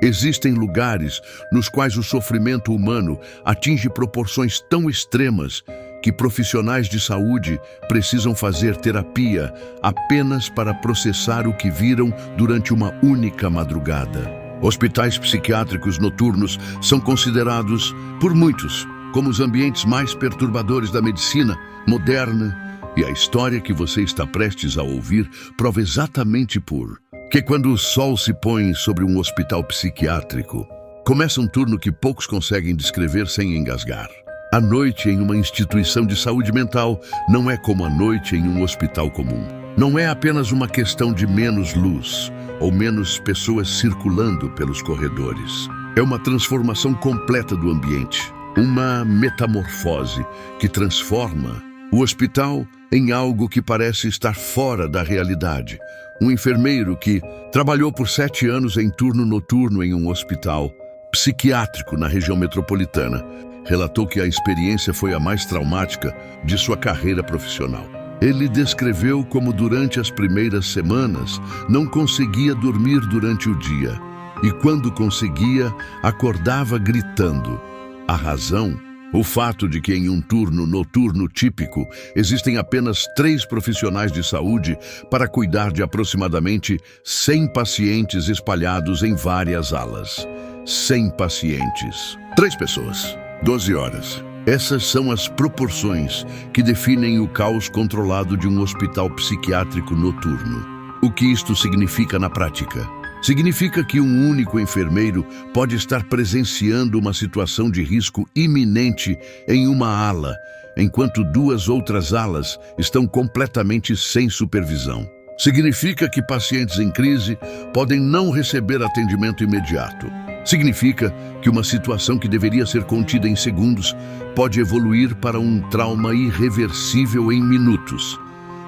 Existem lugares nos quais o sofrimento humano atinge proporções tão extremas que profissionais de saúde precisam fazer terapia apenas para processar o que viram durante uma única madrugada. Hospitais psiquiátricos noturnos são considerados, por muitos, como os ambientes mais perturbadores da medicina moderna, e a história que você está prestes a ouvir prova exatamente que quando o sol se põe sobre um hospital psiquiátrico, começa um turno que poucos conseguem descrever sem engasgar. A noite em uma instituição de saúde mental não é como a noite em um hospital comum. Não é apenas uma questão de menos luz ou menos pessoas circulando pelos corredores. É uma transformação completa do ambiente, uma metamorfose que transforma o hospital em algo que parece estar fora da realidade. Um enfermeiro que trabalhou por 7 anos em turno noturno em um hospital psiquiátrico na região metropolitana relatou que a experiência foi a mais traumática de sua carreira profissional. Ele descreveu como durante as primeiras semanas não conseguia dormir durante o dia e quando conseguia, acordava gritando. A razão? O fato de que em um turno noturno típico existem apenas 3 profissionais de saúde para cuidar de aproximadamente 100 pacientes espalhados em várias alas. 100 pacientes. 3 pessoas. 12 horas. Essas são as proporções que definem o caos controlado de um hospital psiquiátrico noturno. O que isto significa na prática? Significa que um único enfermeiro pode estar presenciando uma situação de risco iminente em uma ala, enquanto 2 outras alas estão completamente sem supervisão. Significa que pacientes em crise podem não receber atendimento imediato. Significa que uma situação que deveria ser contida em segundos pode evoluir para um trauma irreversível em minutos.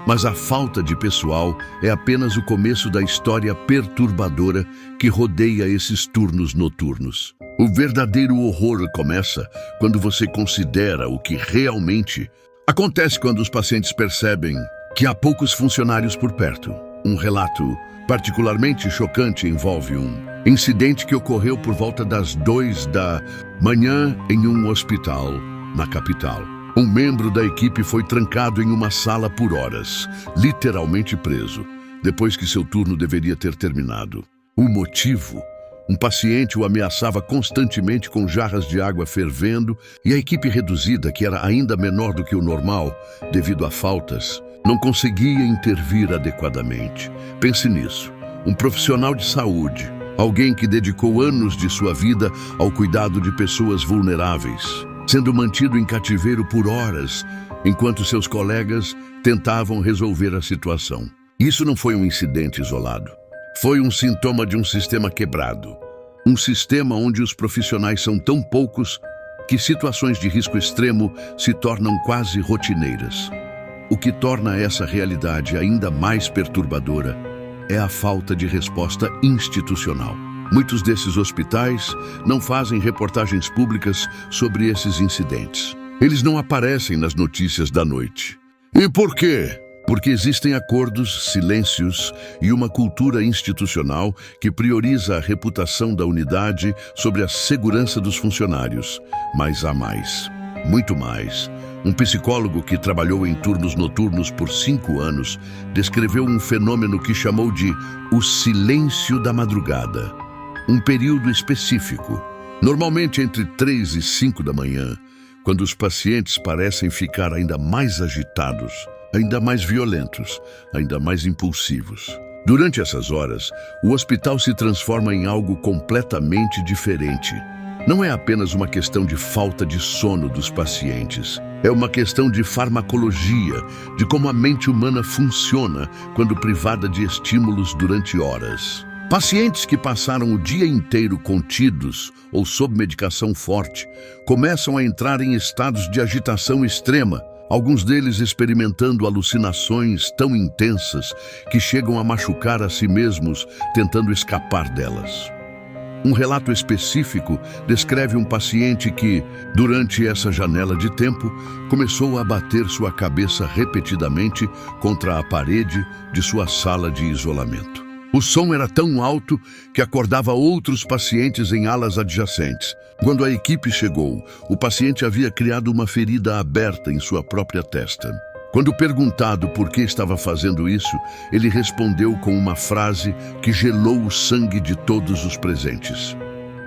Mas a falta de pessoal é apenas o começo da história perturbadora que rodeia esses turnos noturnos. O verdadeiro horror começa quando você considera o que realmente acontece quando os pacientes percebem que há poucos funcionários por perto. Um relato particularmente chocante envolve um incidente que ocorreu por volta das 2 da manhã em um hospital na capital. Um membro da equipe foi trancado em uma sala por horas, literalmente preso, depois que seu turno deveria ter terminado. O motivo? Um paciente o ameaçava constantemente com jarras de água fervendo e a equipe reduzida, que era ainda menor do que o normal, devido a faltas, não conseguia intervir adequadamente. Pense nisso. Um profissional de saúde, alguém que dedicou anos de sua vida ao cuidado de pessoas vulneráveis, sendo mantido em cativeiro por horas, enquanto seus colegas tentavam resolver a situação. Isso não foi um incidente isolado. Foi um sintoma de um sistema quebrado. Um sistema onde os profissionais são tão poucos que situações de risco extremo se tornam quase rotineiras. O que torna essa realidade ainda mais perturbadora é a falta de resposta institucional. Muitos desses hospitais não fazem reportagens públicas sobre esses incidentes. Eles não aparecem nas notícias da noite. E por quê? Porque existem acordos, silêncios e uma cultura institucional que prioriza a reputação da unidade sobre a segurança dos funcionários. Mas há mais, muito mais. Um psicólogo que trabalhou em turnos noturnos por 5 anos descreveu um fenômeno que chamou de o silêncio da madrugada. Um período específico, normalmente entre 3 e 5 da manhã, quando os pacientes parecem ficar ainda mais agitados, ainda mais violentos, ainda mais impulsivos. Durante essas horas, o hospital se transforma em algo completamente diferente. Não é apenas uma questão de falta de sono dos pacientes. É uma questão de farmacologia, de como a mente humana funciona quando privada de estímulos durante horas. Pacientes que passaram o dia inteiro contidos ou sob medicação forte começam a entrar em estados de agitação extrema, alguns deles experimentando alucinações tão intensas que chegam a machucar a si mesmos tentando escapar delas. Um relato específico descreve um paciente que, durante essa janela de tempo, começou a bater sua cabeça repetidamente contra a parede de sua sala de isolamento. O som era tão alto que acordava outros pacientes em alas adjacentes. Quando a equipe chegou, o paciente havia criado uma ferida aberta em sua própria testa. Quando perguntado por que estava fazendo isso, ele respondeu com uma frase que gelou o sangue de todos os presentes.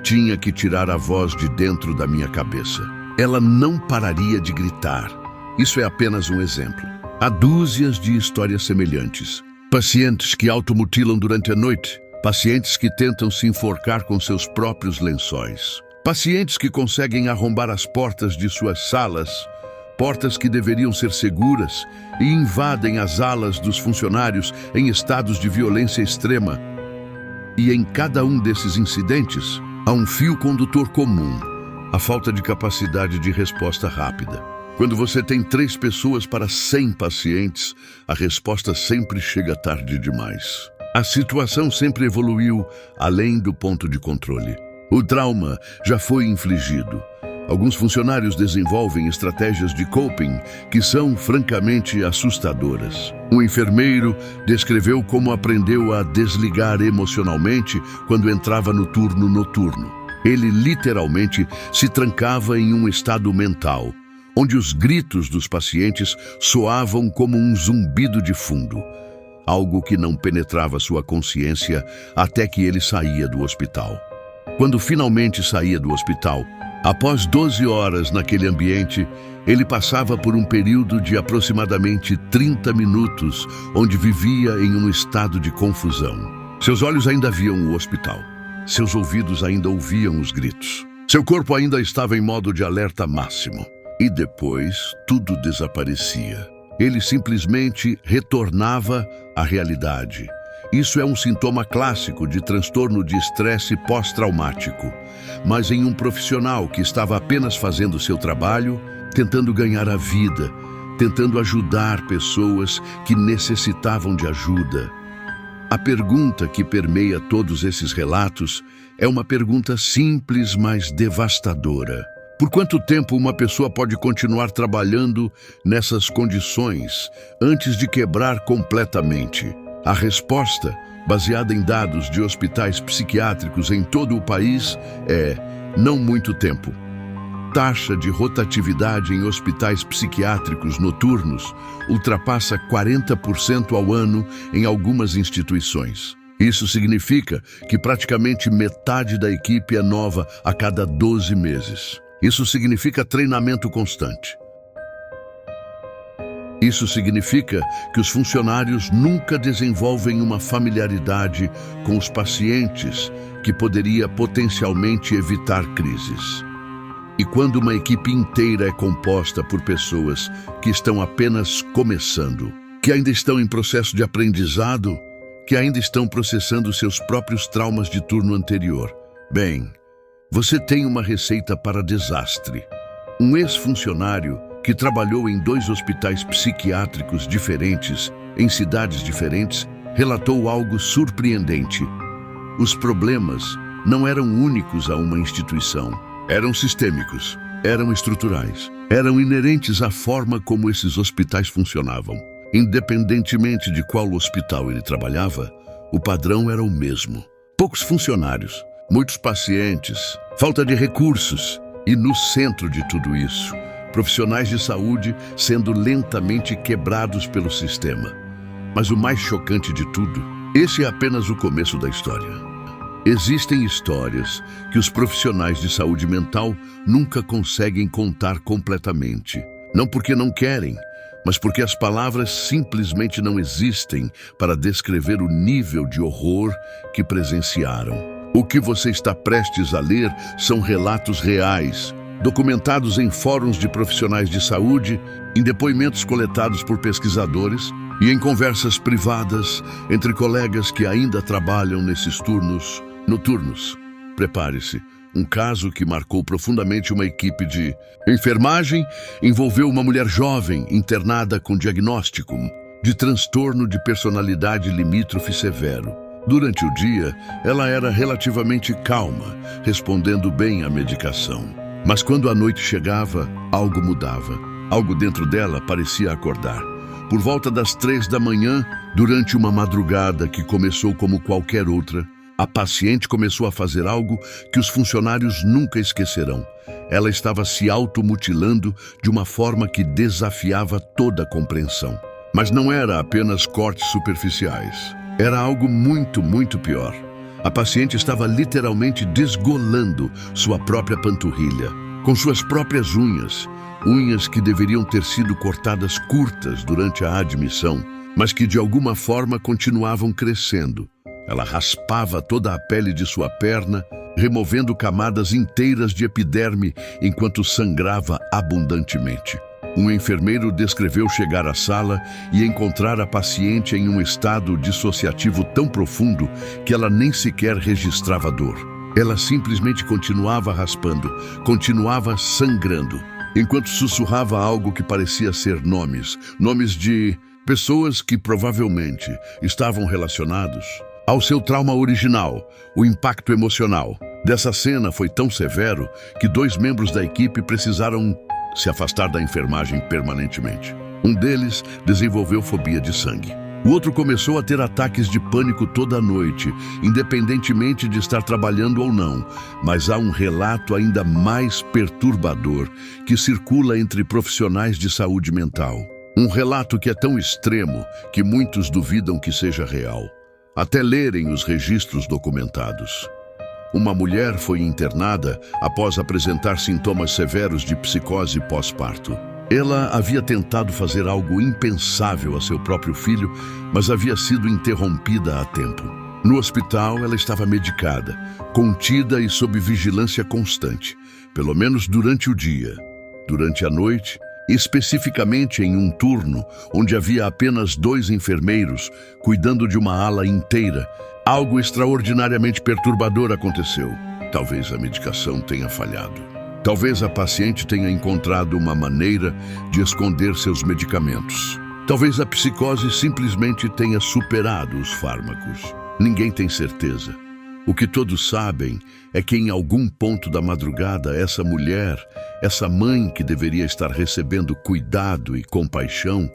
Tinha que tirar a voz de dentro da minha cabeça. Ela não pararia de gritar. Isso é apenas um exemplo. Há dúzias de histórias semelhantes. Pacientes que automutilam durante a noite. Pacientes que tentam se enforcar com seus próprios lençóis. Pacientes que conseguem arrombar as portas de suas salas, portas que deveriam ser seguras, e invadem as alas dos funcionários em estados de violência extrema. E em cada um desses incidentes, há um fio condutor comum: a falta de capacidade de resposta rápida. Quando você tem 3 pessoas para 100 pacientes, a resposta sempre chega tarde demais. A situação sempre evoluiu além do ponto de controle. O trauma já foi infligido. Alguns funcionários desenvolvem estratégias de coping que são francamente assustadoras. Um enfermeiro descreveu como aprendeu a desligar emocionalmente quando entrava no turno noturno. Ele literalmente se trancava em um estado mental, onde os gritos dos pacientes soavam como um zumbido de fundo, algo que não penetrava sua consciência até que ele saía do hospital. Quando finalmente saía do hospital, após 12 horas naquele ambiente, ele passava por um período de aproximadamente 30 minutos, onde vivia em um estado de confusão. Seus olhos ainda viam o hospital. Seus ouvidos ainda ouviam os gritos. Seu corpo ainda estava em modo de alerta máximo. E depois, tudo desaparecia. Ele simplesmente retornava à realidade. Isso é um sintoma clássico de transtorno de estresse pós-traumático, mas em um profissional que estava apenas fazendo seu trabalho, tentando ganhar a vida, tentando ajudar pessoas que necessitavam de ajuda. A pergunta que permeia todos esses relatos é uma pergunta simples, mas devastadora. Por quanto tempo uma pessoa pode continuar trabalhando nessas condições antes de quebrar completamente? A resposta, baseada em dados de hospitais psiquiátricos em todo o país, é não muito tempo. Taxa de rotatividade em hospitais psiquiátricos noturnos ultrapassa 40% ao ano em algumas instituições. Isso significa que praticamente metade da equipe é nova a cada 12 meses. Isso significa treinamento constante. Isso significa que os funcionários nunca desenvolvem uma familiaridade com os pacientes que poderia potencialmente evitar crises. E quando uma equipe inteira é composta por pessoas que estão apenas começando, que ainda estão em processo de aprendizado, que ainda estão processando seus próprios traumas de turno anterior, bem, você tem uma receita para desastre. Um ex-funcionário que trabalhou em 2 hospitais psiquiátricos diferentes, em cidades diferentes, relatou algo surpreendente. Os problemas não eram únicos a uma instituição. Eram sistêmicos, eram estruturais, eram inerentes à forma como esses hospitais funcionavam. Independentemente de qual hospital ele trabalhava, o padrão era o mesmo. Poucos funcionários, muitos pacientes, falta de recursos e, no centro de tudo isso, profissionais de saúde sendo lentamente quebrados pelo sistema. Mas o mais chocante de tudo, esse é apenas o começo da história. Existem histórias que os profissionais de saúde mental nunca conseguem contar completamente. Não porque não querem, mas porque as palavras simplesmente não existem para descrever o nível de horror que presenciaram. O que você está prestes a ler são relatos reais, documentados em fóruns de profissionais de saúde, em depoimentos coletados por pesquisadores e em conversas privadas entre colegas que ainda trabalham nesses turnos noturnos. Prepare-se. Um caso que marcou profundamente uma equipe de enfermagem envolveu uma mulher jovem internada com diagnóstico de transtorno de personalidade limítrofe severo. Durante o dia, ela era relativamente calma, respondendo bem à medicação. Mas quando a noite chegava, algo mudava. Algo dentro dela parecia acordar. Por volta das 3 da manhã, durante uma madrugada que começou como qualquer outra, a paciente começou a fazer algo que os funcionários nunca esquecerão. Ela estava se automutilando de uma forma que desafiava toda a compreensão. Mas não era apenas cortes superficiais. Era algo muito, muito pior. A paciente estava literalmente desgolando sua própria panturrilha, com suas próprias unhas. Unhas que deveriam ter sido cortadas curtas durante a admissão, mas que de alguma forma continuavam crescendo. Ela raspava toda a pele de sua perna, removendo camadas inteiras de epiderme enquanto sangrava abundantemente. Um enfermeiro descreveu chegar à sala e encontrar a paciente em um estado dissociativo tão profundo que ela nem sequer registrava dor. Ela simplesmente continuava raspando, continuava sangrando, enquanto sussurrava algo que parecia ser nomes de pessoas que provavelmente estavam relacionados ao seu trauma original, o impacto emocional. Dessa cena foi tão severo que 2 membros da equipe precisaram se afastar da enfermagem permanentemente. Um deles desenvolveu fobia de sangue. O outro começou a ter ataques de pânico toda a noite, independentemente de estar trabalhando ou não. Mas há um relato ainda mais perturbador que circula entre profissionais de saúde mental. Um relato que é tão extremo que muitos duvidam que seja real, até lerem os registros documentados. Uma mulher foi internada após apresentar sintomas severos de psicose pós-parto. Ela havia tentado fazer algo impensável a seu próprio filho, mas havia sido interrompida a tempo. No hospital, ela estava medicada, contida e sob vigilância constante, pelo menos durante o dia. Durante a noite, especificamente em um turno onde havia apenas 2 enfermeiros cuidando de uma ala inteira, algo extraordinariamente perturbador aconteceu. Talvez a medicação tenha falhado. Talvez a paciente tenha encontrado uma maneira de esconder seus medicamentos. Talvez a psicose simplesmente tenha superado os fármacos. Ninguém tem certeza. O que todos sabem é que em algum ponto da madrugada, essa mulher, essa mãe que deveria estar recebendo cuidado e compaixão,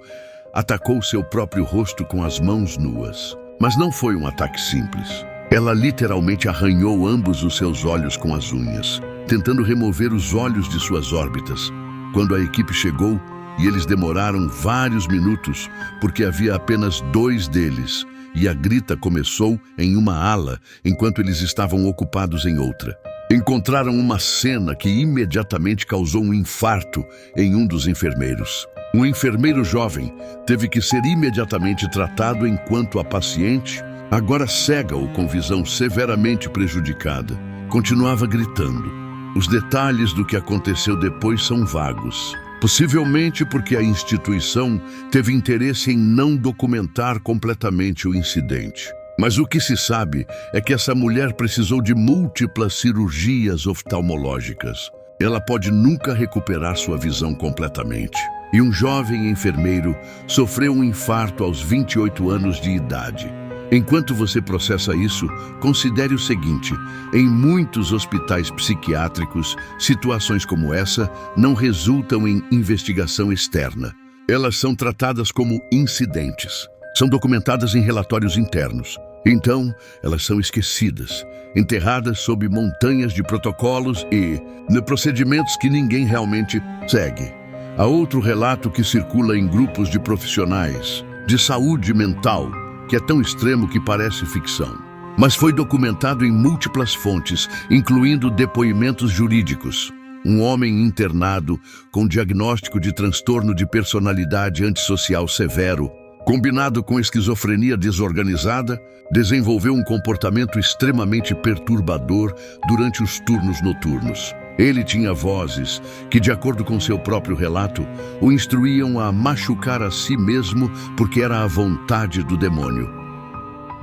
atacou seu próprio rosto com as mãos nuas. Mas não foi um ataque simples. Ela literalmente arranhou ambos os seus olhos com as unhas, tentando remover os olhos de suas órbitas. Quando a equipe chegou, e eles demoraram vários minutos, porque havia apenas 2 deles, e a grita começou em uma ala, enquanto eles estavam ocupados em outra. Encontraram uma cena que imediatamente causou um infarto em um dos enfermeiros. Um enfermeiro jovem teve que ser imediatamente tratado enquanto a paciente, agora cega ou com visão severamente prejudicada, continuava gritando. Os detalhes do que aconteceu depois são vagos, possivelmente porque a instituição teve interesse em não documentar completamente o incidente. Mas o que se sabe é que essa mulher precisou de múltiplas cirurgias oftalmológicas. Ela pode nunca recuperar sua visão completamente. E um jovem enfermeiro sofreu um infarto aos 28 anos de idade. Enquanto você processa isso, considere o seguinte: em muitos hospitais psiquiátricos, situações como essa não resultam em investigação externa. Elas são tratadas como incidentes. São documentadas em relatórios internos. Então, elas são esquecidas, enterradas sob montanhas de protocolos e procedimentos que ninguém realmente segue. Há outro relato que circula em grupos de profissionais de saúde mental, que é tão extremo que parece ficção, mas foi documentado em múltiplas fontes, incluindo depoimentos jurídicos. Um homem internado com diagnóstico de transtorno de personalidade antissocial severo, combinado com esquizofrenia desorganizada, desenvolveu um comportamento extremamente perturbador durante os turnos noturnos. Ele tinha vozes que, de acordo com seu próprio relato, o instruíam a machucar a si mesmo porque era a vontade do demônio.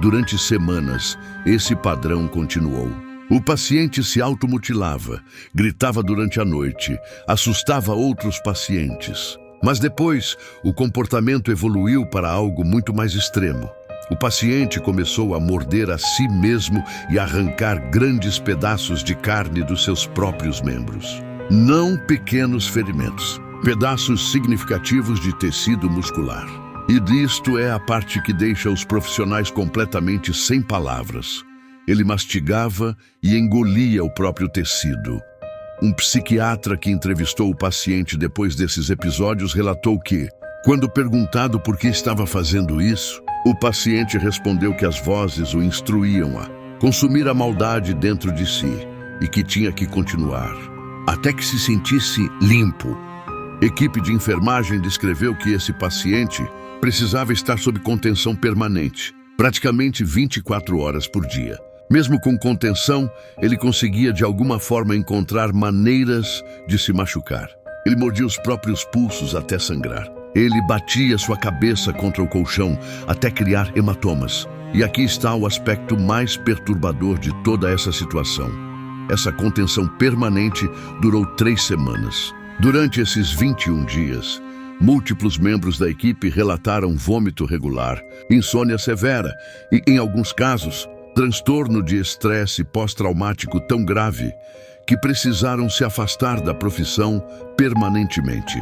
Durante semanas, esse padrão continuou. O paciente se automutilava, gritava durante a noite, assustava outros pacientes. Mas depois, o comportamento evoluiu para algo muito mais extremo. O paciente começou a morder a si mesmo e arrancar grandes pedaços de carne dos seus próprios membros. Não pequenos ferimentos, pedaços significativos de tecido muscular. E disto é a parte que deixa os profissionais completamente sem palavras. Ele mastigava e engolia o próprio tecido. Um psiquiatra que entrevistou o paciente depois desses episódios relatou que, quando perguntado por que estava fazendo isso, o paciente respondeu que as vozes o instruíam a consumir a maldade dentro de si e que tinha que continuar, até que se sentisse limpo. Equipe de enfermagem descreveu que esse paciente precisava estar sob contenção permanente, praticamente 24 horas por dia. Mesmo com contenção, ele conseguia de alguma forma encontrar maneiras de se machucar. Ele mordia os próprios pulsos até sangrar. Ele batia sua cabeça contra o colchão até criar hematomas. E aqui está o aspecto mais perturbador de toda essa situação. Essa contenção permanente durou 3 semanas. Durante esses 21 dias, múltiplos membros da equipe relataram vômito regular, insônia severa e, em alguns casos, transtorno de estresse pós-traumático tão grave que precisaram se afastar da profissão permanentemente.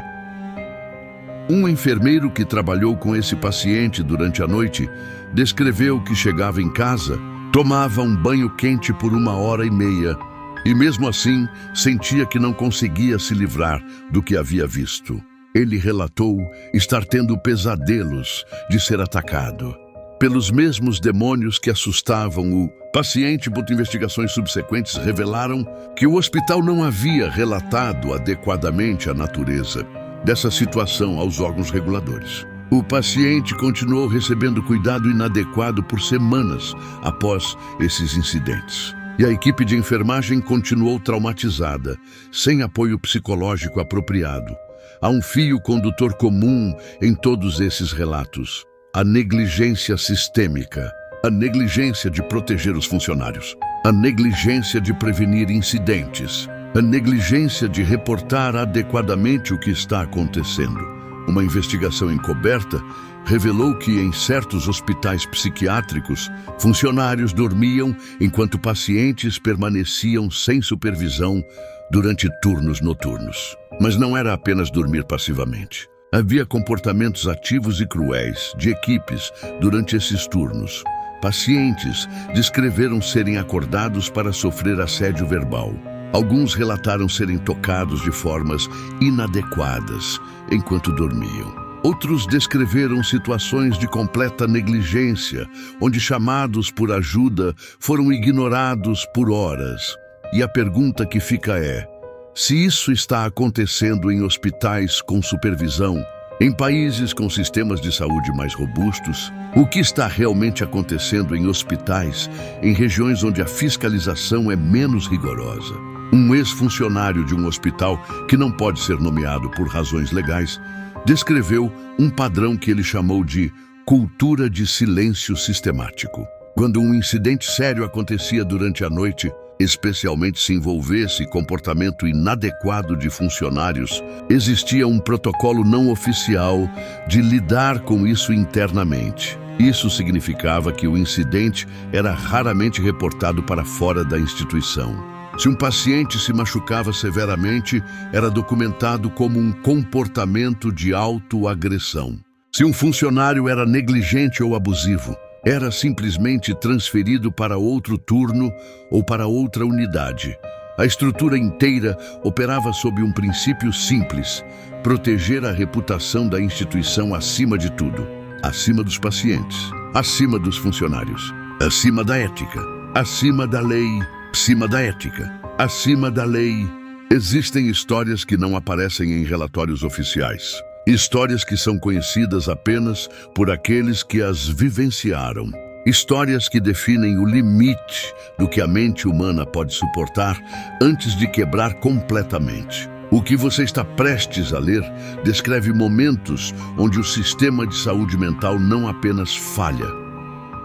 Um enfermeiro que trabalhou com esse paciente durante a noite descreveu que chegava em casa, tomava um banho quente por 1h30 e mesmo assim sentia que não conseguia se livrar do que havia visto. Ele relatou estar tendo pesadelos de ser atacado pelos mesmos demônios que assustavam o paciente. Investigações subsequentes revelaram que o hospital não havia relatado adequadamente a natureza dessa situação aos órgãos reguladores. O paciente continuou recebendo cuidado inadequado por semanas após esses incidentes. E a equipe de enfermagem continuou traumatizada, sem apoio psicológico apropriado. Há um fio condutor comum em todos esses relatos: a negligência sistêmica, a negligência de proteger os funcionários, a negligência de prevenir incidentes, a negligência de reportar adequadamente o que está acontecendo. Uma investigação encoberta revelou que em certos hospitais psiquiátricos, funcionários dormiam enquanto pacientes permaneciam sem supervisão durante turnos noturnos. Mas não era apenas dormir passivamente. Havia comportamentos ativos e cruéis de equipes durante esses turnos. Pacientes descreveram serem acordados para sofrer assédio verbal. Alguns relataram serem tocados de formas inadequadas enquanto dormiam. Outros descreveram situações de completa negligência, onde chamados por ajuda foram ignorados por horas. E a pergunta que fica é: se isso está acontecendo em hospitais com supervisão, em países com sistemas de saúde mais robustos, o que está realmente acontecendo em hospitais, em regiões onde a fiscalização é menos rigorosa? Um ex-funcionário de um hospital, que não pode ser nomeado por razões legais, descreveu um padrão que ele chamou de cultura de silêncio sistemático. Quando um incidente sério acontecia durante a noite, especialmente se envolvesse comportamento inadequado de funcionários, existia um protocolo não oficial de lidar com isso internamente. Isso significava que o incidente era raramente reportado para fora da instituição. Se um paciente se machucava severamente, era documentado como um comportamento de autoagressão. Se um funcionário era negligente ou abusivo, era simplesmente transferido para outro turno ou para outra unidade. A estrutura inteira operava sob um princípio simples: proteger a reputação da instituição acima de tudo, acima dos pacientes, acima dos funcionários, acima da ética, acima da lei, acima da ética, acima da lei. Existem histórias que não aparecem em relatórios oficiais. Histórias que são conhecidas apenas por aqueles que as vivenciaram. Histórias que definem o limite do que a mente humana pode suportar antes de quebrar completamente. O que você está prestes a ler descreve momentos onde o sistema de saúde mental não apenas falha,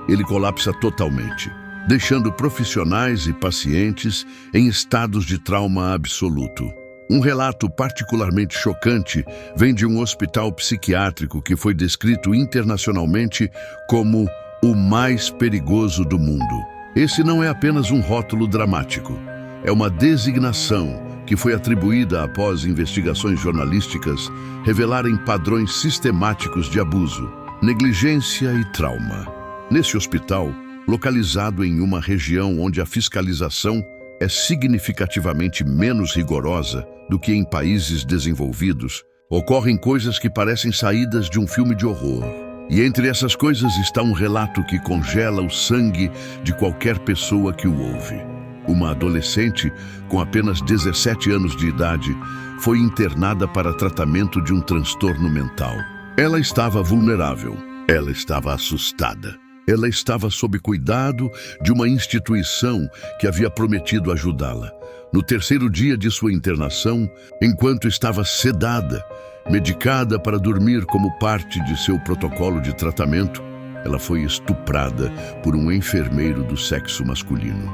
ele colapsa totalmente, deixando profissionais e pacientes em estados de trauma absoluto. Um relato particularmente chocante vem de um hospital psiquiátrico que foi descrito internacionalmente como o mais perigoso do mundo. Esse não é apenas um rótulo dramático, é uma designação que foi atribuída após investigações jornalísticas revelarem padrões sistemáticos de abuso, Negligência e trauma. Nesse hospital, localizado em uma região onde a fiscalização é significativamente menos rigorosa do que em países desenvolvidos, ocorrem coisas que parecem saídas de um filme de horror. E entre essas coisas está um relato que congela o sangue de qualquer pessoa que o ouve. Uma adolescente, com apenas 17 anos de idade, foi internada para tratamento de um transtorno mental. Ela estava vulnerável, ela estava assustada. Ela estava sob cuidado de uma instituição que havia prometido ajudá-la. No terceiro dia de sua internação, enquanto estava sedada, medicada para dormir como parte de seu protocolo de tratamento, ela foi estuprada por um enfermeiro do sexo masculino.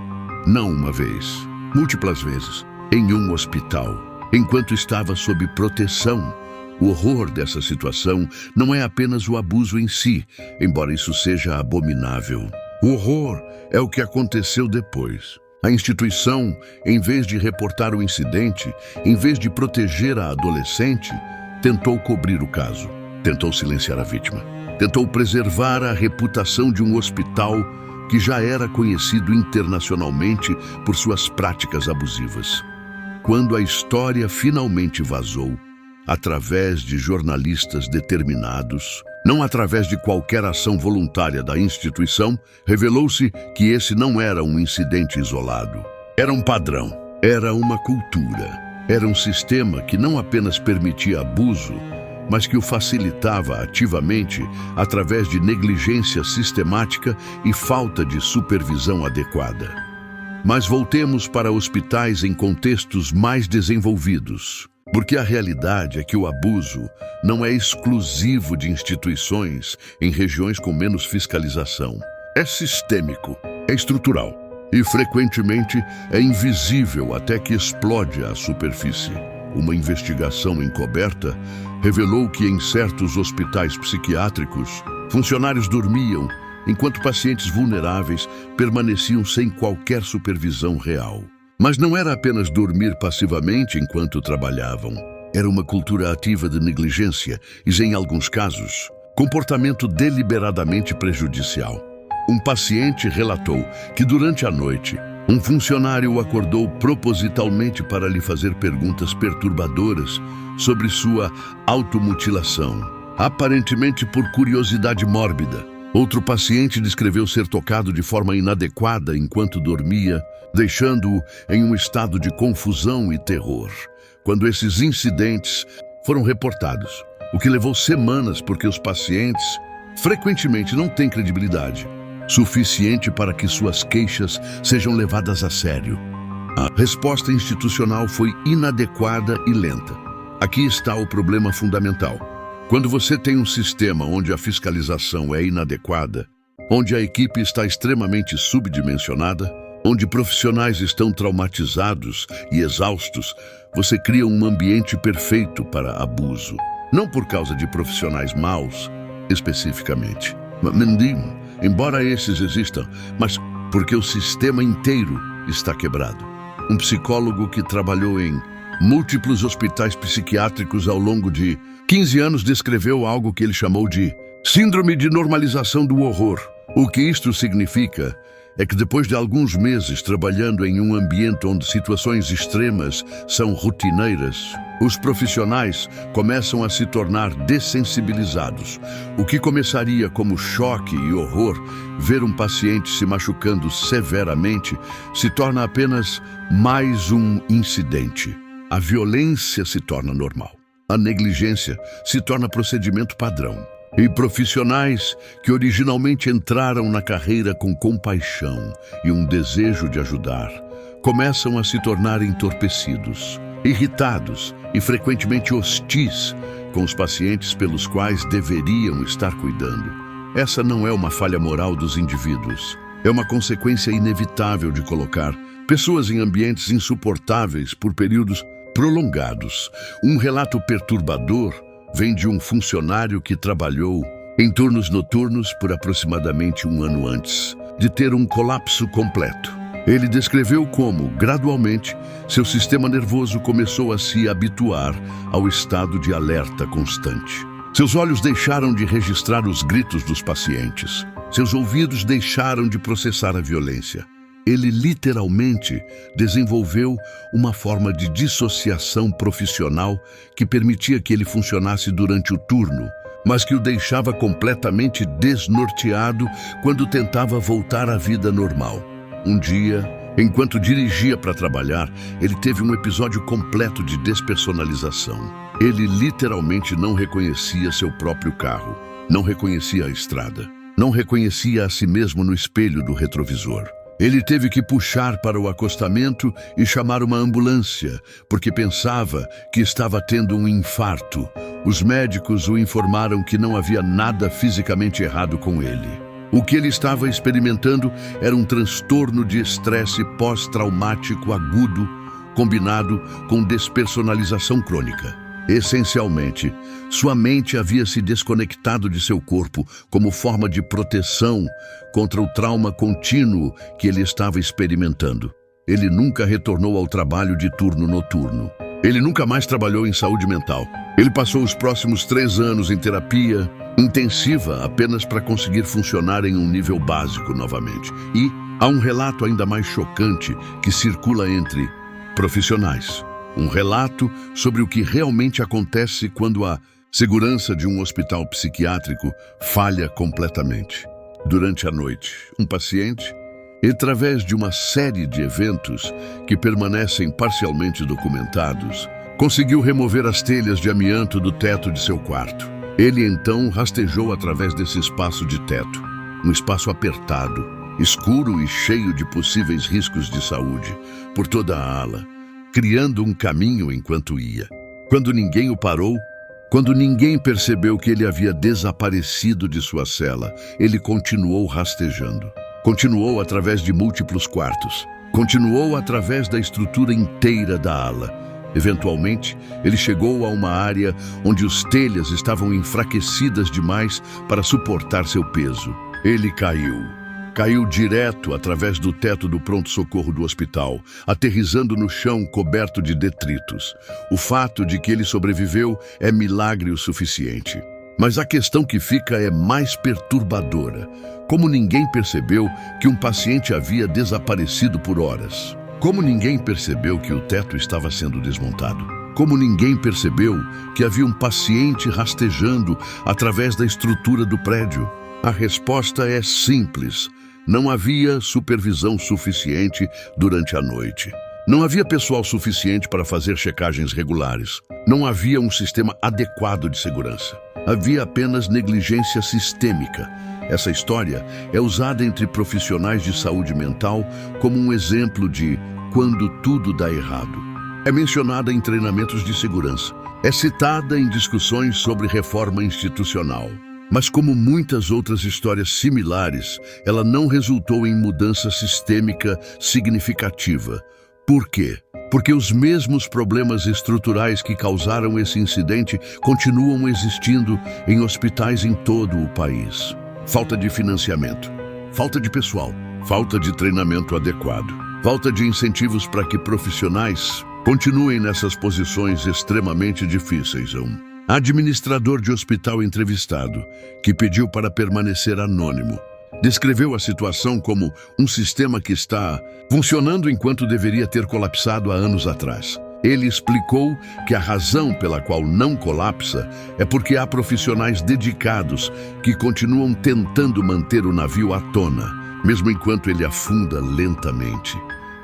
Não uma vez, múltiplas vezes, em um hospital, enquanto estava sob proteção. O horror dessa situação não é apenas o abuso em si, embora isso seja abominável. O horror é o que aconteceu depois. A instituição, em vez de reportar o incidente, em vez de proteger a adolescente, tentou cobrir o caso, tentou silenciar a vítima, tentou preservar a reputação de um hospital que já era conhecido internacionalmente por suas práticas abusivas. Quando a história finalmente vazou, através de jornalistas determinados, não através de qualquer ação voluntária da instituição, revelou-se que esse não era um incidente isolado. Era um padrão, era uma cultura, era um sistema que não apenas permitia abuso, mas que o facilitava ativamente através de negligência sistemática e falta de supervisão adequada. Mas voltemos para hospitais em contextos mais desenvolvidos. Porque a realidade é que o abuso não é exclusivo de instituições em regiões com menos fiscalização. É sistêmico, é estrutural e, frequentemente, é invisível até que explode à superfície. Uma investigação encoberta revelou que em certos hospitais psiquiátricos, funcionários dormiam enquanto pacientes vulneráveis permaneciam sem qualquer supervisão real. Mas não era apenas dormir passivamente enquanto trabalhavam. Era uma cultura ativa de negligência e, em alguns casos, comportamento deliberadamente prejudicial. Um paciente relatou que, durante a noite, um funcionário o acordou propositalmente para lhe fazer perguntas perturbadoras sobre sua automutilação, aparentemente por curiosidade mórbida. Outro paciente descreveu ser tocado de forma inadequada enquanto dormia, deixando-o em um estado de confusão e terror. Quando esses incidentes foram reportados, o que levou semanas porque os pacientes frequentemente não têm credibilidade suficiente para que suas queixas sejam levadas a sério. A resposta institucional foi inadequada e lenta. Aqui está o problema fundamental. Quando você tem um sistema onde a fiscalização é inadequada, onde a equipe está extremamente subdimensionada, onde profissionais estão traumatizados e exaustos, você cria um ambiente perfeito para abuso. Não por causa de profissionais maus, especificamente. Embora esses existam, mas porque o sistema inteiro está quebrado. Um psicólogo que trabalhou em múltiplos hospitais psiquiátricos ao longo de 15 anos descreveu algo que ele chamou de síndrome de normalização do horror. O que isto significa é que depois de alguns meses trabalhando em um ambiente onde situações extremas são rotineiras, os profissionais começam a se tornar dessensibilizados. O que começaria como choque e horror, ver um paciente se machucando severamente, se torna apenas mais um incidente. A violência se torna normal. A negligência se torna procedimento padrão. E profissionais que originalmente entraram na carreira com compaixão e um desejo de ajudar, começam a se tornar entorpecidos, irritados e frequentemente hostis com os pacientes pelos quais deveriam estar cuidando. Essa não é uma falha moral dos indivíduos. É uma consequência inevitável de colocar pessoas em ambientes insuportáveis por períodos prolongados. Um relato perturbador vem de um funcionário que trabalhou em turnos noturnos por aproximadamente um ano antes de ter um colapso completo. Ele descreveu como, gradualmente, seu sistema nervoso começou a se habituar ao estado de alerta constante. Seus olhos deixaram de registrar os gritos dos pacientes. Seus ouvidos deixaram de processar a violência. Ele literalmente desenvolveu uma forma de dissociação profissional que permitia que ele funcionasse durante o turno, mas que o deixava completamente desnorteado quando tentava voltar à vida normal. Um dia, enquanto dirigia para trabalhar, ele teve um episódio completo de despersonalização. Ele literalmente não reconhecia seu próprio carro, não reconhecia a estrada, não reconhecia a si mesmo no espelho do retrovisor. Ele teve que puxar para o acostamento e chamar uma ambulância, porque pensava que estava tendo um infarto. Os médicos o informaram que não havia nada fisicamente errado com ele. O que ele estava experimentando era um transtorno de estresse pós-traumático agudo, combinado com despersonalização crônica. Essencialmente, sua mente havia se desconectado de seu corpo como forma de proteção contra o trauma contínuo que ele estava experimentando. Ele nunca retornou ao trabalho de turno noturno. Ele nunca mais trabalhou em saúde mental. Ele passou os próximos 3 anos em terapia intensiva apenas para conseguir funcionar em um nível básico novamente. E há um relato ainda mais chocante que circula entre profissionais. Um relato sobre o que realmente acontece quando a segurança de um hospital psiquiátrico falha completamente. Durante a noite, um paciente, através de uma série de eventos que permanecem parcialmente documentados, conseguiu remover as telhas de amianto do teto de seu quarto. Ele então rastejou através desse espaço de teto, um espaço apertado, escuro e cheio de possíveis riscos de saúde, por toda a ala, criando um caminho enquanto ia. Quando ninguém o parou, quando ninguém percebeu que ele havia desaparecido de sua cela, ele continuou rastejando. Continuou através de múltiplos quartos. Continuou através da estrutura inteira da ala. Eventualmente, ele chegou a uma área onde os telhas estavam enfraquecidas demais para suportar seu peso. Ele caiu. Caiu direto através do teto do pronto-socorro do hospital, aterrissando no chão coberto de detritos. O fato de que ele sobreviveu é milagre o suficiente. Mas a questão que fica é mais perturbadora. Como ninguém percebeu que um paciente havia desaparecido por horas? Como ninguém percebeu que o teto estava sendo desmontado? Como ninguém percebeu que havia um paciente rastejando através da estrutura do prédio? A resposta é simples. Não havia supervisão suficiente durante a noite. Não havia pessoal suficiente para fazer checagens regulares. Não havia um sistema adequado de segurança. Havia apenas negligência sistêmica. Essa história é usada entre profissionais de saúde mental como um exemplo de quando tudo dá errado. É mencionada em treinamentos de segurança. É citada em discussões sobre reforma institucional. Mas como muitas outras histórias similares, ela não resultou em mudança sistêmica significativa. Por quê? Porque os mesmos problemas estruturais que causaram esse incidente continuam existindo em hospitais em todo o país. Falta de financiamento, falta de pessoal, falta de treinamento adequado, falta de incentivos para que profissionais continuem nessas posições extremamente difíceis. Administrador de hospital entrevistado, que pediu para permanecer anônimo, descreveu a situação como um sistema que está funcionando enquanto deveria ter colapsado há anos atrás. Ele explicou que a razão pela qual não colapsa é porque há profissionais dedicados que continuam tentando manter o navio à tona, mesmo enquanto ele afunda lentamente.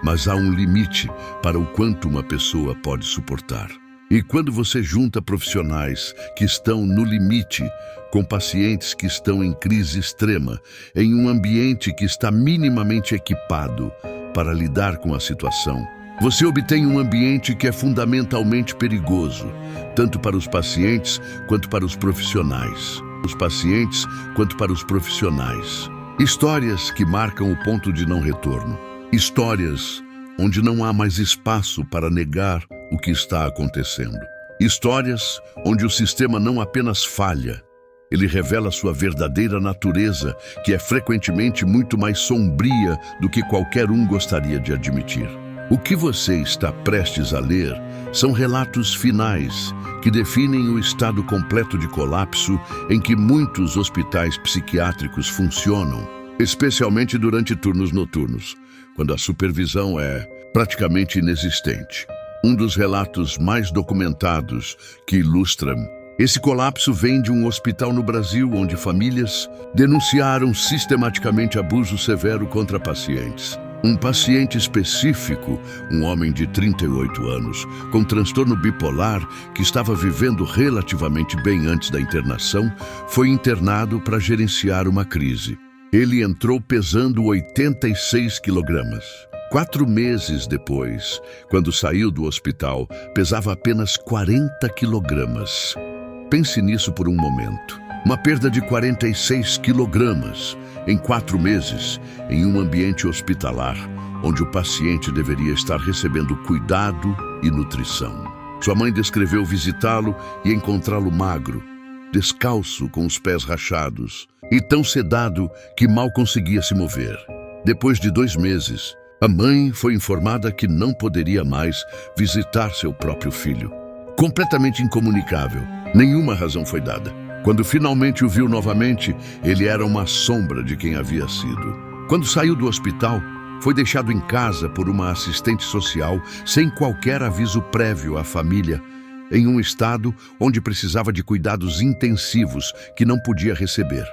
Mas há um limite para o quanto uma pessoa pode suportar. E quando você junta profissionais que estão no limite com pacientes que estão em crise extrema, em um ambiente que está minimamente equipado para lidar com a situação, você obtém um ambiente que é fundamentalmente perigoso, tanto para os pacientes quanto para os profissionais. Os pacientes quanto para os profissionais. Histórias que marcam o ponto de não retorno. Histórias onde não há mais espaço para negar o que está acontecendo. Histórias onde o sistema não apenas falha, ele revela sua verdadeira natureza, que é frequentemente muito mais sombria do que qualquer um gostaria de admitir. O que você está prestes a ler são relatos finais que definem o estado completo de colapso em que muitos hospitais psiquiátricos funcionam, especialmente durante turnos noturnos, quando a supervisão é praticamente inexistente. Um dos relatos mais documentados que ilustram esse colapso vem de um hospital no Brasil onde famílias denunciaram sistematicamente abuso severo contra pacientes. Um paciente específico, um homem de 38 anos, com transtorno bipolar, que estava vivendo relativamente bem antes da internação, foi internado para gerenciar uma crise. Ele entrou pesando 86 quilogramas. 4 meses depois, quando saiu do hospital, pesava apenas 40 quilogramas. Pense nisso por um momento. Uma perda de 46 quilogramas em 4 meses, em um ambiente hospitalar, onde o paciente deveria estar recebendo cuidado e nutrição. Sua mãe descreveu visitá-lo e encontrá-lo magro, descalço, com os pés rachados, e tão sedado que mal conseguia se mover. Depois de 2 meses, a mãe foi informada que não poderia mais visitar seu próprio filho. Completamente incomunicável, nenhuma razão foi dada. Quando finalmente o viu novamente, ele era uma sombra de quem havia sido. Quando saiu do hospital, foi deixado em casa por uma assistente social sem qualquer aviso prévio à família, em um estado onde precisava de cuidados intensivos que não podia receber.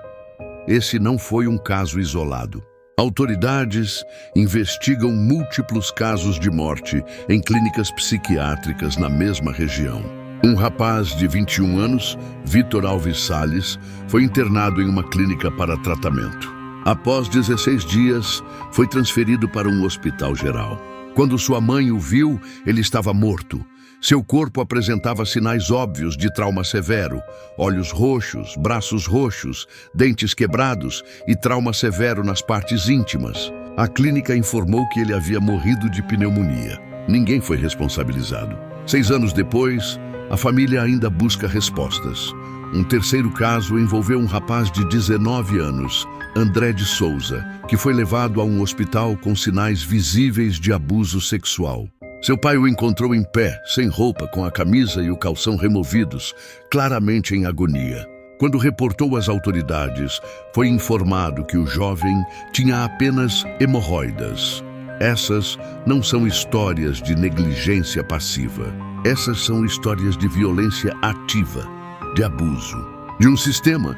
Esse não foi um caso isolado. Autoridades investigam múltiplos casos de morte em clínicas psiquiátricas na mesma região. Um rapaz de 21 anos, Vitor Alves Salles, foi internado em uma clínica para tratamento. Após 16 dias, foi transferido para um hospital geral. Quando sua mãe o viu, ele estava morto. Seu corpo apresentava sinais óbvios de trauma severo: olhos roxos, braços roxos, dentes quebrados e trauma severo nas partes íntimas. A clínica informou que ele havia morrido de pneumonia. Ninguém foi responsabilizado. 6 anos depois, a família ainda busca respostas. Um terceiro caso envolveu um rapaz de 19 anos, André de Souza, que foi levado a um hospital com sinais visíveis de abuso sexual. Seu pai o encontrou em pé, sem roupa, com a camisa e o calção removidos, claramente em agonia. Quando reportou às autoridades, foi informado que o jovem tinha apenas hemorroidas. Essas não são histórias de negligência passiva. Essas são histórias de violência ativa, de abuso, de um sistema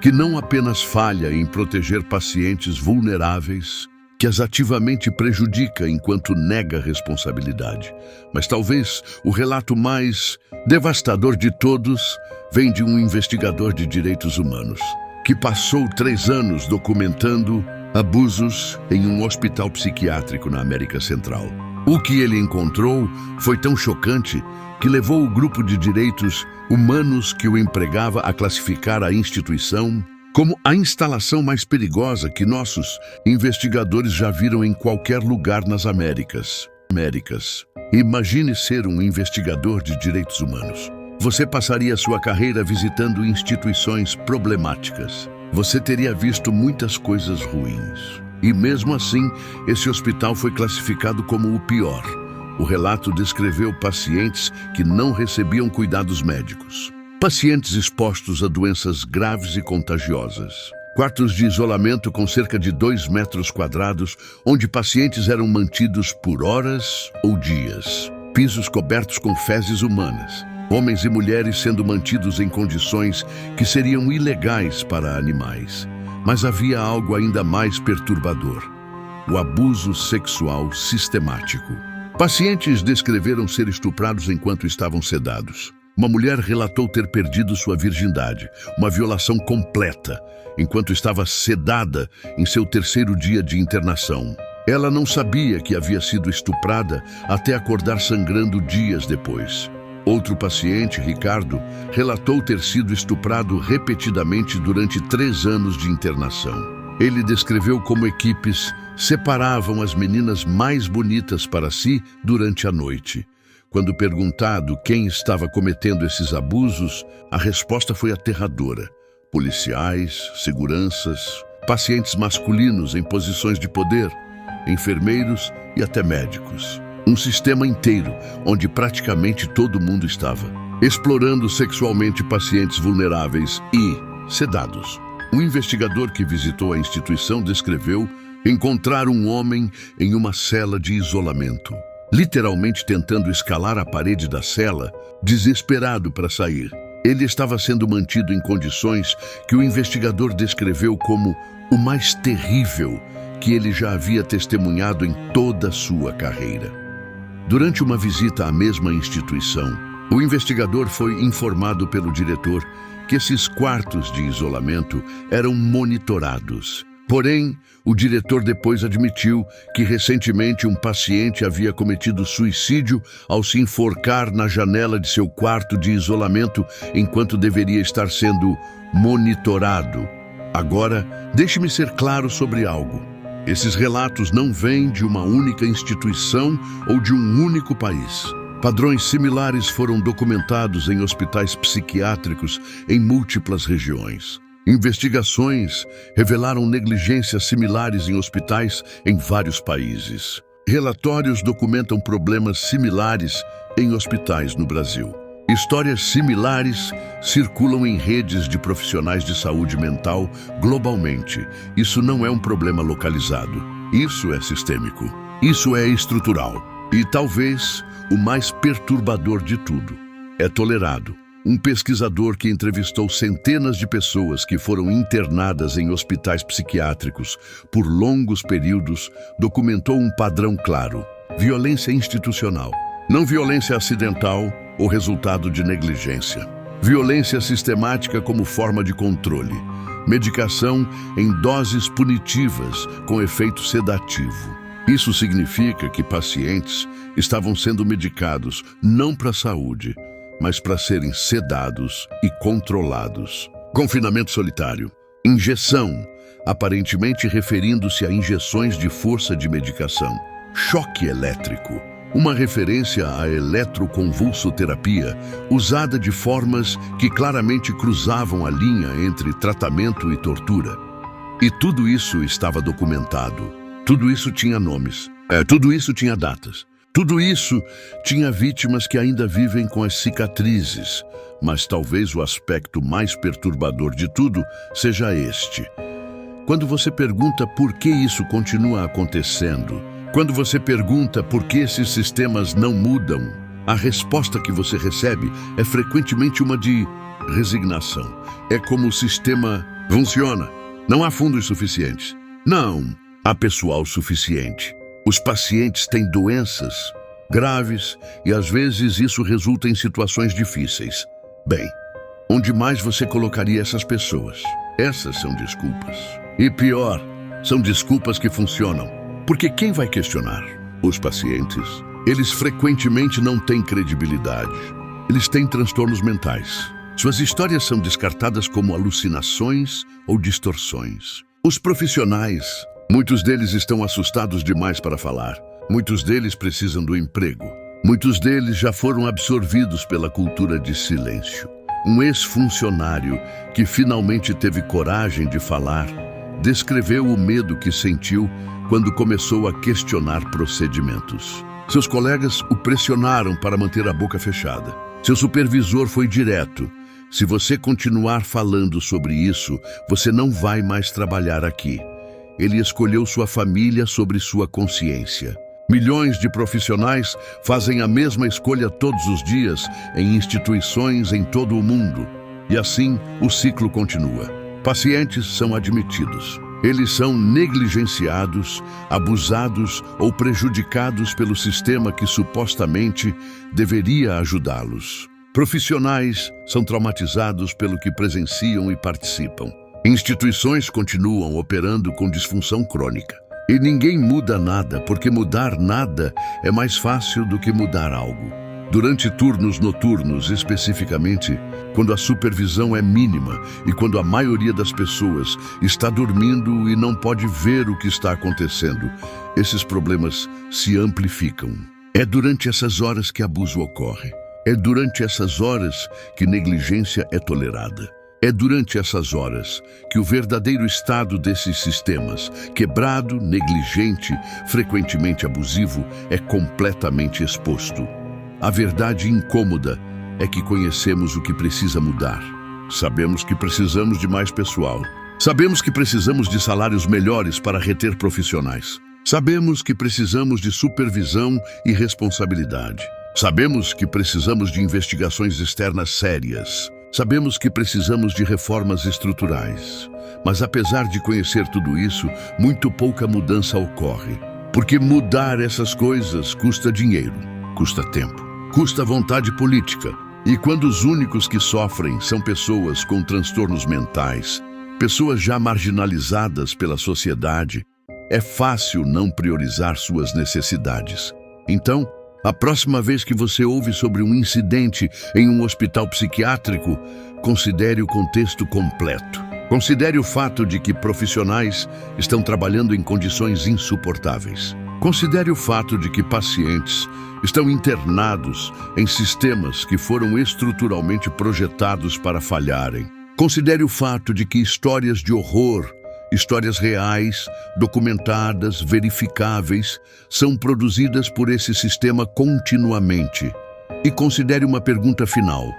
que não apenas falha em proteger pacientes vulneráveis, que as ativamente prejudica enquanto nega responsabilidade. Mas talvez o relato mais devastador de todos vem de um investigador de direitos humanos, que passou 3 anos documentando abusos em um hospital psiquiátrico na América Central. O que ele encontrou foi tão chocante que levou o grupo de direitos humanos que o empregava a classificar a instituição como a instalação mais perigosa que nossos investigadores já viram em qualquer lugar nas Américas. Imagine ser um investigador de direitos humanos. Você passaria sua carreira visitando instituições problemáticas. Você teria visto muitas coisas ruins. E mesmo assim, esse hospital foi classificado como o pior. O relato descreveu pacientes que não recebiam cuidados médicos. Pacientes expostos a doenças graves e contagiosas. Quartos de isolamento com cerca de 2 metros quadrados, onde pacientes eram mantidos por horas ou dias. Pisos cobertos com fezes humanas. Homens e mulheres sendo mantidos em condições que seriam ilegais para animais. Mas havia algo ainda mais perturbador: o abuso sexual sistemático. Pacientes descreveram ser estuprados enquanto estavam sedados. Uma mulher relatou ter perdido sua virgindade, uma violação completa, enquanto estava sedada em seu 3º dia de internação. Ela não sabia que havia sido estuprada até acordar sangrando dias depois. Outro paciente, Ricardo, relatou ter sido estuprado repetidamente durante 3 anos de internação. Ele descreveu como equipes separavam as meninas mais bonitas para si durante a noite. Quando perguntado quem estava cometendo esses abusos, a resposta foi aterradora: policiais, seguranças, pacientes masculinos em posições de poder, enfermeiros e até médicos. Um sistema inteiro, onde praticamente todo mundo estava, explorando sexualmente pacientes vulneráveis e sedados. Um investigador que visitou a instituição descreveu encontrar um homem em uma cela de isolamento, literalmente tentando escalar a parede da cela, desesperado para sair. Ele estava sendo mantido em condições que o investigador descreveu como o mais terrível que ele já havia testemunhado em toda a sua carreira. Durante uma visita à mesma instituição, o investigador foi informado pelo diretor que esses quartos de isolamento eram monitorados. Porém, o diretor depois admitiu que recentemente um paciente havia cometido suicídio ao se enforcar na janela de seu quarto de isolamento enquanto deveria estar sendo monitorado. Agora, deixe-me ser claro sobre algo. Esses relatos não vêm de uma única instituição ou de um único país. Padrões similares foram documentados em hospitais psiquiátricos em múltiplas regiões. Investigações revelaram negligências similares em hospitais em vários países. Relatórios documentam problemas similares em hospitais no Brasil. Histórias similares circulam em redes de profissionais de saúde mental globalmente. Isso não é um problema localizado. Isso é sistêmico. Isso é estrutural. E talvez o mais perturbador de tudo é tolerado. Um pesquisador que entrevistou centenas de pessoas que foram internadas em hospitais psiquiátricos por longos períodos documentou um padrão claro: violência institucional. Não violência acidental ou resultado de negligência. Violência sistemática como forma de controle. Medicação em doses punitivas com efeito sedativo. Isso significa que pacientes estavam sendo medicados não para a saúde, mas para serem sedados e controlados. Confinamento solitário. Injeção, aparentemente referindo-se a injeções de força de medicação. Choque elétrico. Uma referência à eletroconvulsoterapia, usada de formas que claramente cruzavam a linha entre tratamento e tortura. E tudo isso estava documentado. Tudo isso tinha nomes. Tudo isso tinha datas. Tudo isso tinha vítimas que ainda vivem com as cicatrizes. Mas talvez o aspecto mais perturbador de tudo seja este. Quando você pergunta por que isso continua acontecendo, quando você pergunta por que esses sistemas não mudam, a resposta que você recebe é frequentemente uma de resignação. É como o sistema funciona. Não há fundos suficientes. Não há pessoal suficiente. Os pacientes têm doenças graves e às vezes isso resulta em situações difíceis. Bem, onde mais você colocaria essas pessoas? Essas são desculpas. E pior, são desculpas que funcionam. Porque quem vai questionar? Os pacientes. Eles frequentemente não têm credibilidade. Eles têm transtornos mentais. Suas histórias são descartadas como alucinações ou distorções. Os profissionais, muitos deles estão assustados demais para falar. Muitos deles precisam do emprego. Muitos deles já foram absorvidos pela cultura de silêncio. Um ex-funcionário que finalmente teve coragem de falar descreveu o medo que sentiu quando começou a questionar procedimentos. Seus colegas o pressionaram para manter a boca fechada. Seu supervisor foi direto: se você continuar falando sobre isso, você não vai mais trabalhar aqui. Ele escolheu sua família sobre sua consciência. Milhões de profissionais fazem a mesma escolha todos os dias em instituições em todo o mundo. E assim, o ciclo continua. Pacientes são admitidos. Eles são negligenciados, abusados ou prejudicados pelo sistema que supostamente deveria ajudá-los. Profissionais são traumatizados pelo que presenciam e participam. Instituições continuam operando com disfunção crônica. E ninguém muda nada, porque mudar nada é mais fácil do que mudar algo. Durante turnos noturnos, especificamente, quando a supervisão é mínima e quando a maioria das pessoas está dormindo e não pode ver o que está acontecendo, esses problemas se amplificam. É durante essas horas que abuso ocorre. É durante essas horas que negligência é tolerada. É durante essas horas que o verdadeiro estado desses sistemas, quebrado, negligente, frequentemente abusivo, é completamente exposto. A verdade incômoda é que conhecemos o que precisa mudar. Sabemos que precisamos de mais pessoal. Sabemos que precisamos de salários melhores para reter profissionais. Sabemos que precisamos de supervisão e responsabilidade. Sabemos que precisamos de investigações externas sérias. Sabemos que precisamos de reformas estruturais, mas apesar de conhecer tudo isso, muito pouca mudança ocorre. Porque mudar essas coisas custa dinheiro, custa tempo, custa vontade política. E quando os únicos que sofrem são pessoas com transtornos mentais, pessoas já marginalizadas pela sociedade, é fácil não priorizar suas necessidades. Então, a próxima vez que você ouve sobre um incidente em um hospital psiquiátrico, considere o contexto completo. Considere o fato de que profissionais estão trabalhando em condições insuportáveis. Considere o fato de que pacientes estão internados em sistemas que foram estruturalmente projetados para falharem. Considere o fato de que histórias de horror, histórias reais, documentadas, verificáveis, são produzidas por esse sistema continuamente. E considere uma pergunta final.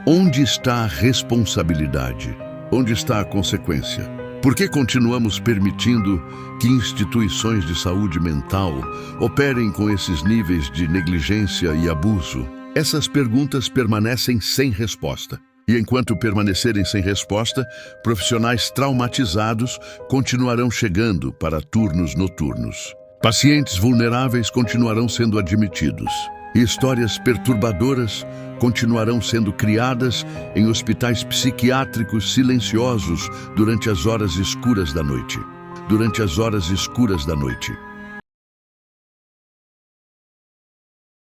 Onde está a responsabilidade? Onde está a consequência? Por que continuamos permitindo que instituições de saúde mental operem com esses níveis de negligência e abuso? Essas perguntas permanecem sem resposta. E enquanto permanecerem sem resposta, profissionais traumatizados continuarão chegando para turnos noturnos. Pacientes vulneráveis continuarão sendo admitidos. E histórias perturbadoras continuarão sendo criadas em hospitais psiquiátricos silenciosos durante as horas escuras da noite. Durante as horas escuras da noite.